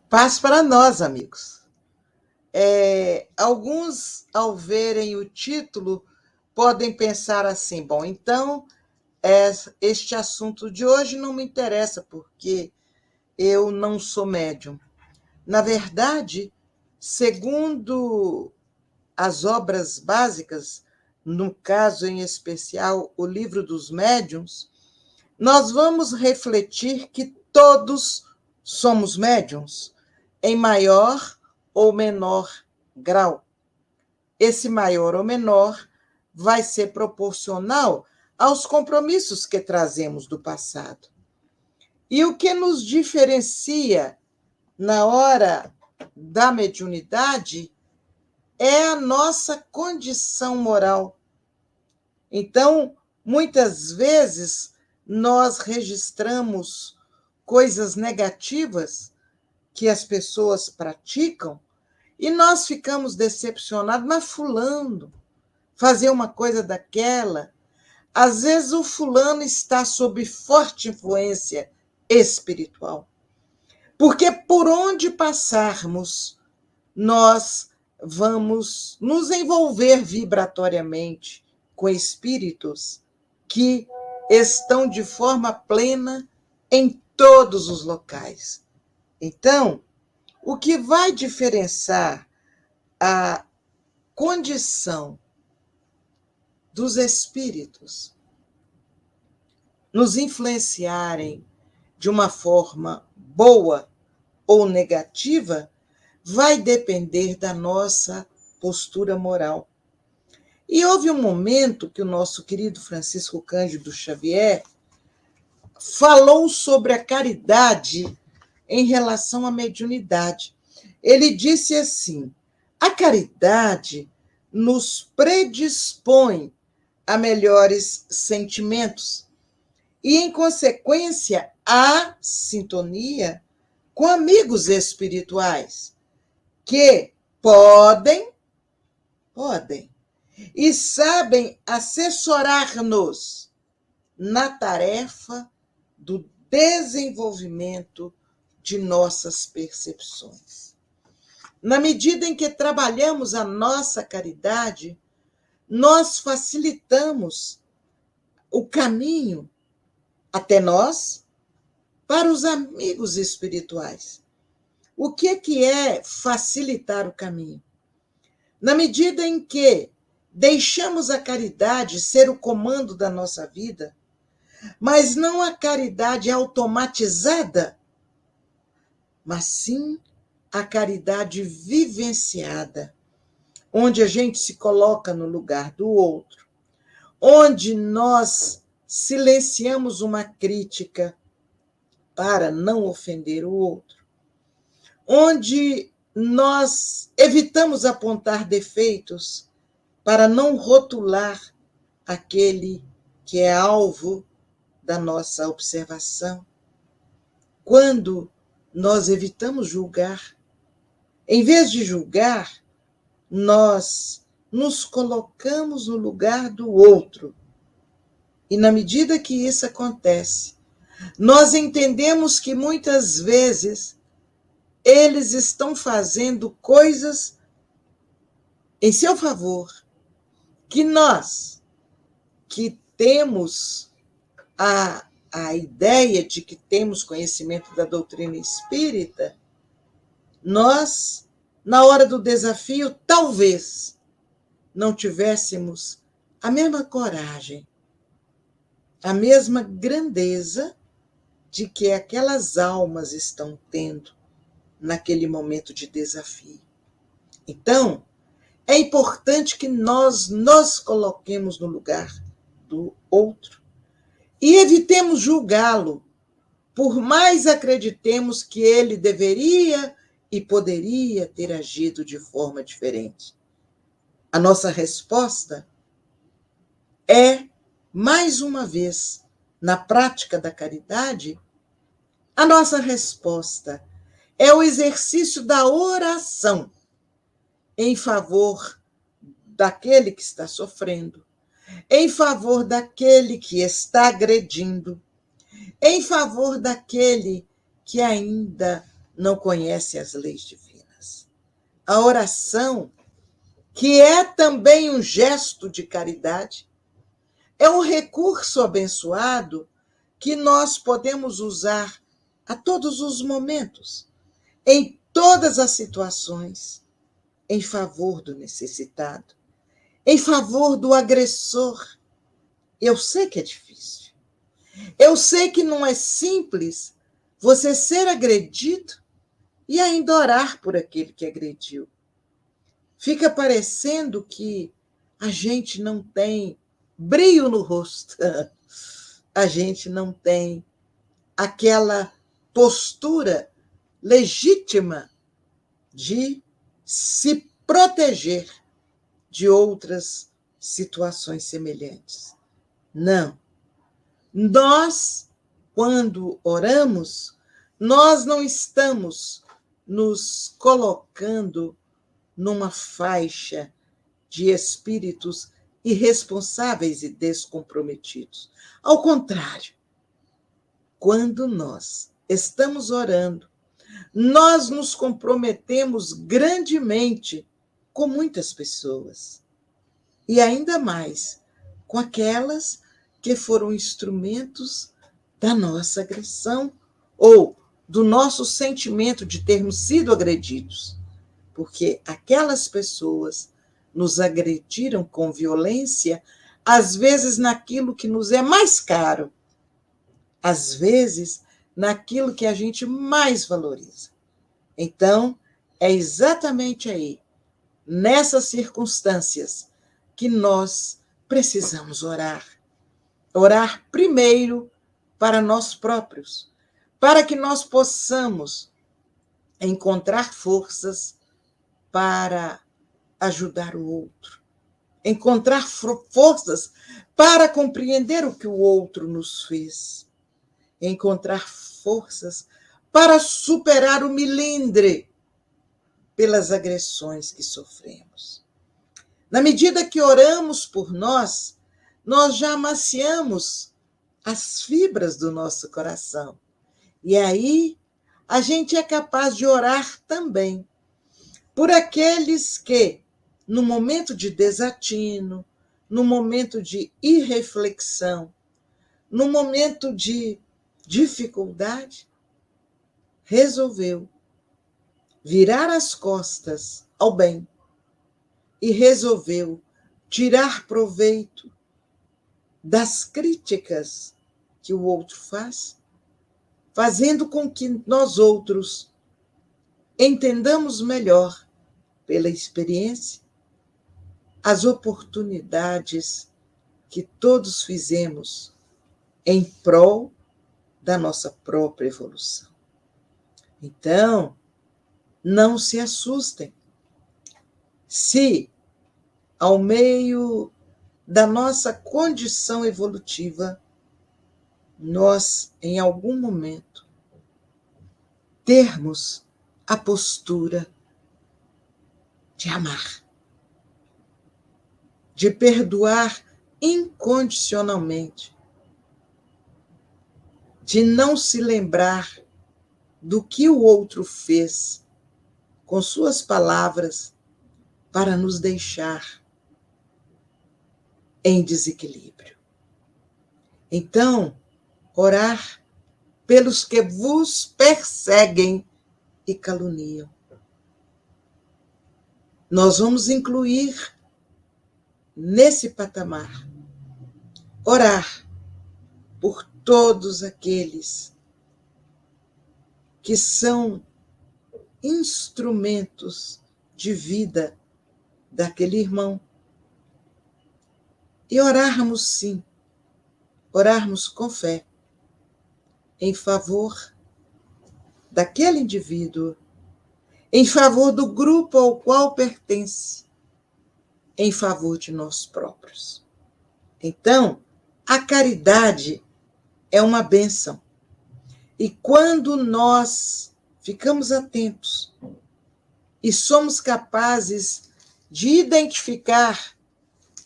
Paz para nós, amigos. Alguns, ao verem o título, podem pensar assim: bom, então este assunto de hoje não me interessa, porque eu não sou médium. Na verdade, segundo as obras básicas, no caso em especial o Livro dos Médiuns, nós vamos refletir que todos somos médiuns, em maior ou menor grau. Esse maior ou menor vai ser proporcional aos compromissos que trazemos do passado. E o que nos diferencia na hora da mediunidade é a nossa condição moral. Então, muitas vezes, nós registramos coisas negativas que as pessoas praticam e nós ficamos decepcionados, mas fulano fazer uma coisa daquela. Às vezes o fulano está sob forte influência espiritual. Porque por onde passarmos, nós vamos nos envolver vibratoriamente com espíritos que estão de forma plena em todos os locais. Então, o que vai diferenciar a condição dos espíritos nos influenciarem de uma forma boa ou negativa vai depender da nossa postura moral. E houve um momento que o nosso querido Francisco Cândido Xavier falou sobre a caridade em relação à mediunidade. Ele disse assim: a caridade nos predispõe a melhores sentimentos e, em consequência, a sintonia com amigos espirituais que podem e sabem assessorar-nos na tarefa do desenvolvimento de nossas percepções. Na medida em que trabalhamos a nossa caridade, nós facilitamos o caminho até nós para os amigos espirituais. O que é facilitar o caminho? Na medida em que deixamos a caridade ser o comando da nossa vida, mas não a caridade automatizada, mas sim a caridade vivenciada, onde a gente se coloca no lugar do outro, onde nós silenciamos uma crítica para não ofender o outro, onde nós evitamos apontar defeitos para não rotular aquele que é alvo da nossa observação. Quando nós evitamos julgar, em vez de julgar, nós nos colocamos no lugar do outro. E na medida que isso acontece, nós entendemos que muitas vezes eles estão fazendo coisas em seu favor, que nós, que temos a ideia de que temos conhecimento da doutrina espírita, nós, na hora do desafio, talvez não tivéssemos a mesma coragem, a mesma grandeza de que aquelas almas estão tendo naquele momento de desafio. Então, é importante que nós nos coloquemos no lugar do outro e evitemos julgá-lo, por mais acreditemos que ele deveria e poderia ter agido de forma diferente. A nossa resposta é, mais uma vez, na prática da caridade, a nossa resposta é o exercício da oração em favor daquele que está sofrendo, em favor daquele que está agredindo, em favor daquele que ainda não conhece as leis divinas. A oração, que é também um gesto de caridade, é um recurso abençoado que nós podemos usar a todos os momentos, em todas as situações, em favor do necessitado, em favor do agressor. Eu sei que é difícil. Eu sei que não é simples você ser agredido e ainda orar por aquele que agrediu. Fica parecendo que a gente não tem brilho no rosto, a gente não tem aquela postura legítima de se proteger de outras situações semelhantes. Não. Nós, quando oramos, nós não estamos nos colocando numa faixa de espíritos irresponsáveis e descomprometidos. Ao contrário, quando nós estamos orando, nós nos comprometemos grandemente com muitas pessoas. E ainda mais com aquelas que foram instrumentos da nossa agressão ou do nosso sentimento de termos sido agredidos. Porque aquelas pessoas nos agrediram com violência, às vezes naquilo que nos é mais caro, às vezes naquilo que a gente mais valoriza. Então, é exatamente aí, nessas circunstâncias, que nós precisamos orar. Orar primeiro para nós próprios, para que nós possamos encontrar forças para ajudar o outro, encontrar forças para compreender o que o outro nos fez, encontrar forças para superar o melindre pelas agressões que sofremos. Na medida que oramos por nós, nós já amaciamos as fibras do nosso coração. E aí a gente é capaz de orar também por aqueles que, no momento de desatino, no momento de irreflexão, no momento de dificuldade, resolveu virar as costas ao bem e resolveu tirar proveito das críticas que o outro faz, fazendo com que nós outros entendamos melhor, pela experiência, as oportunidades que todos fizemos em prol da nossa própria evolução. Então, não se assustem se, ao meio da nossa condição evolutiva, nós, em algum momento, termos a postura de amar, de perdoar incondicionalmente, de não se lembrar do que o outro fez com suas palavras para nos deixar em desequilíbrio. Então, orar pelos que vos perseguem e caluniam. Nós vamos incluir nesse patamar orar por todos aqueles que são instrumentos de vida daquele irmão. E orarmos, sim, orarmos com fé, em favor daquele indivíduo, em favor do grupo ao qual pertence, em favor de nós próprios. Então, a caridade é uma bênção. E quando nós ficamos atentos e somos capazes de identificar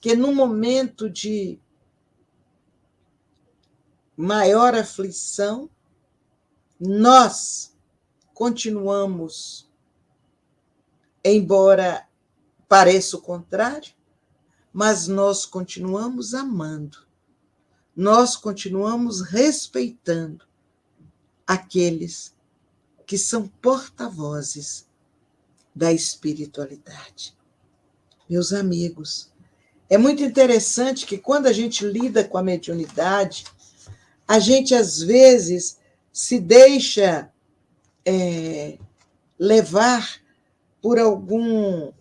que no momento de maior aflição, nós continuamos, embora pareça o contrário, mas nós continuamos amando, nós continuamos respeitando aqueles que são porta-vozes da espiritualidade. Meus amigos, é muito interessante que quando a gente lida com a mediunidade, a gente às vezes se deixa levar por algum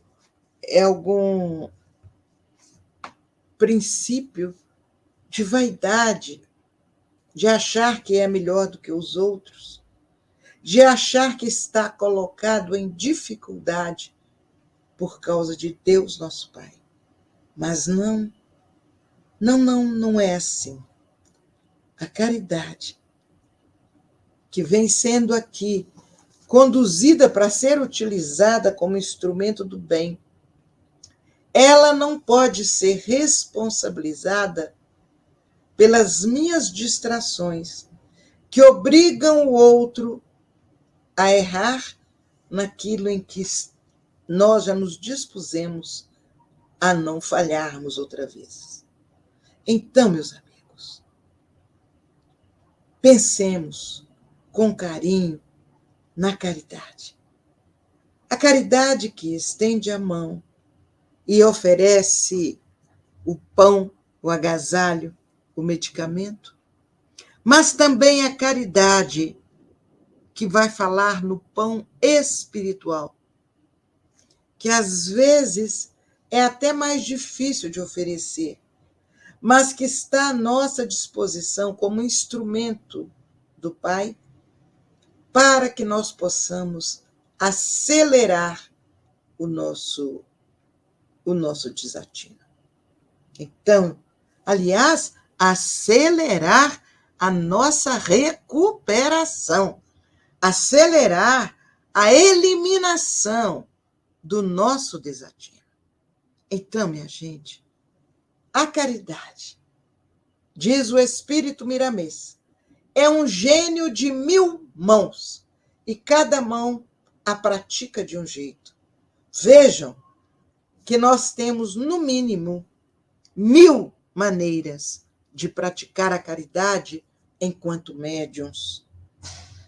princípio de vaidade, de achar que é melhor do que os outros, de achar que está colocado em dificuldade por causa de Deus, nosso Pai. Mas não é assim. A caridade, que vem sendo aqui conduzida para ser utilizada como instrumento do bem, ela não pode ser responsabilizada pelas minhas distrações, que obrigam o outro a errar naquilo em que nós já nos dispusemos a não falharmos outra vez. Então, meus amigos, pensemos com carinho na caridade. A caridade que estende a mão e oferece o pão, o agasalho, o medicamento, mas também a caridade que vai falar no pão espiritual, que às vezes é até mais difícil de oferecer, mas que está à nossa disposição como instrumento do Pai para que nós possamos acelerar o nosso desatino. Então, aliás, acelerar a nossa recuperação, acelerar a eliminação do nosso desatino. Então, minha gente, a caridade, diz o Espírito Miramês, é um gênio de 1000 mãos, e cada mão a pratica de um jeito. Vejam que nós temos, no mínimo, 1000 maneiras de praticar a caridade enquanto médiuns.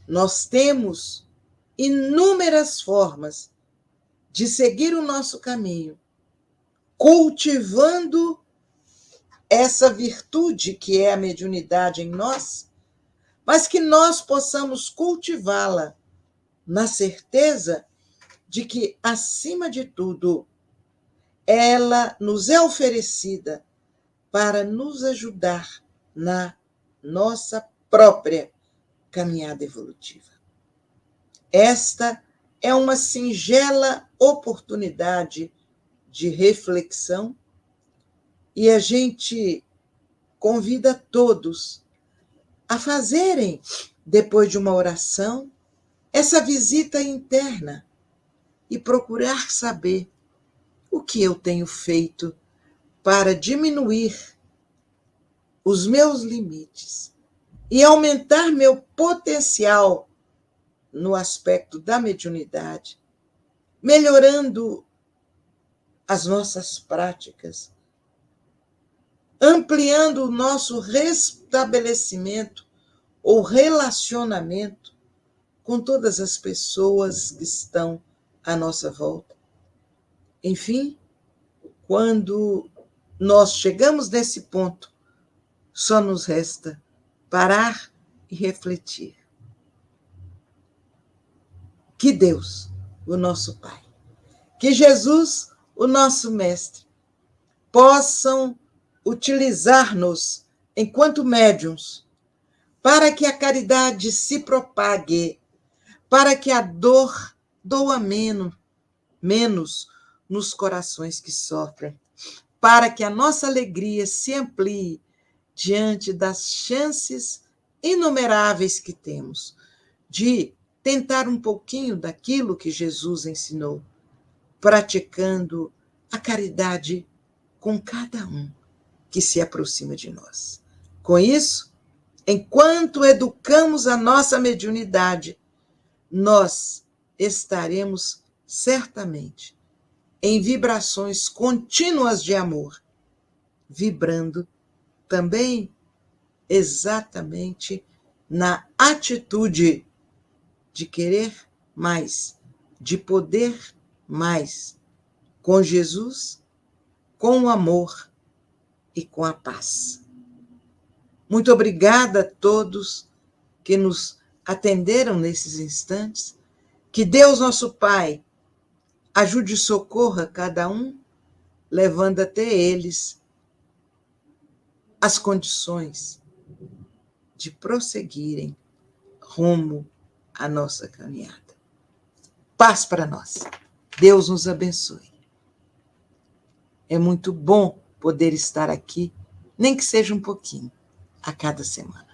Nós temos inúmeras formas de seguir o nosso caminho, cultivando essa virtude que é a mediunidade em nós, mas que nós possamos cultivá-la na certeza de que, acima de tudo, ela nos é oferecida para nos ajudar na nossa própria caminhada evolutiva. Esta é uma singela oportunidade de reflexão e a gente convida todos a fazerem, depois de uma oração, essa visita interna e procurar saber o que eu tenho feito para diminuir os meus limites e aumentar meu potencial no aspecto da mediunidade, melhorando as nossas práticas, ampliando o nosso restabelecimento ou relacionamento com todas as pessoas que estão à nossa volta. Enfim, quando nós chegamos nesse ponto, só nos resta parar e refletir. Que Deus, o nosso Pai, que Jesus, o nosso Mestre, possam utilizar-nos enquanto médiuns para que a caridade se propague, para que a dor doa menos nos corações que sofrem, para que a nossa alegria se amplie diante das chances inumeráveis que temos de tentar um pouquinho daquilo que Jesus ensinou, praticando a caridade com cada um que se aproxima de nós. Com isso, enquanto educamos a nossa mediunidade, nós estaremos certamente em vibrações contínuas de amor, vibrando também exatamente na atitude de querer mais, de poder mais, com Jesus, com o amor e com a paz. Muito obrigada a todos que nos atenderam nesses instantes. Que Deus, nosso Pai, ajude e socorra cada um, levando até eles as condições de prosseguirem rumo à nossa caminhada. Paz para nós. Deus nos abençoe. É muito bom poder estar aqui, nem que seja um pouquinho, a cada semana.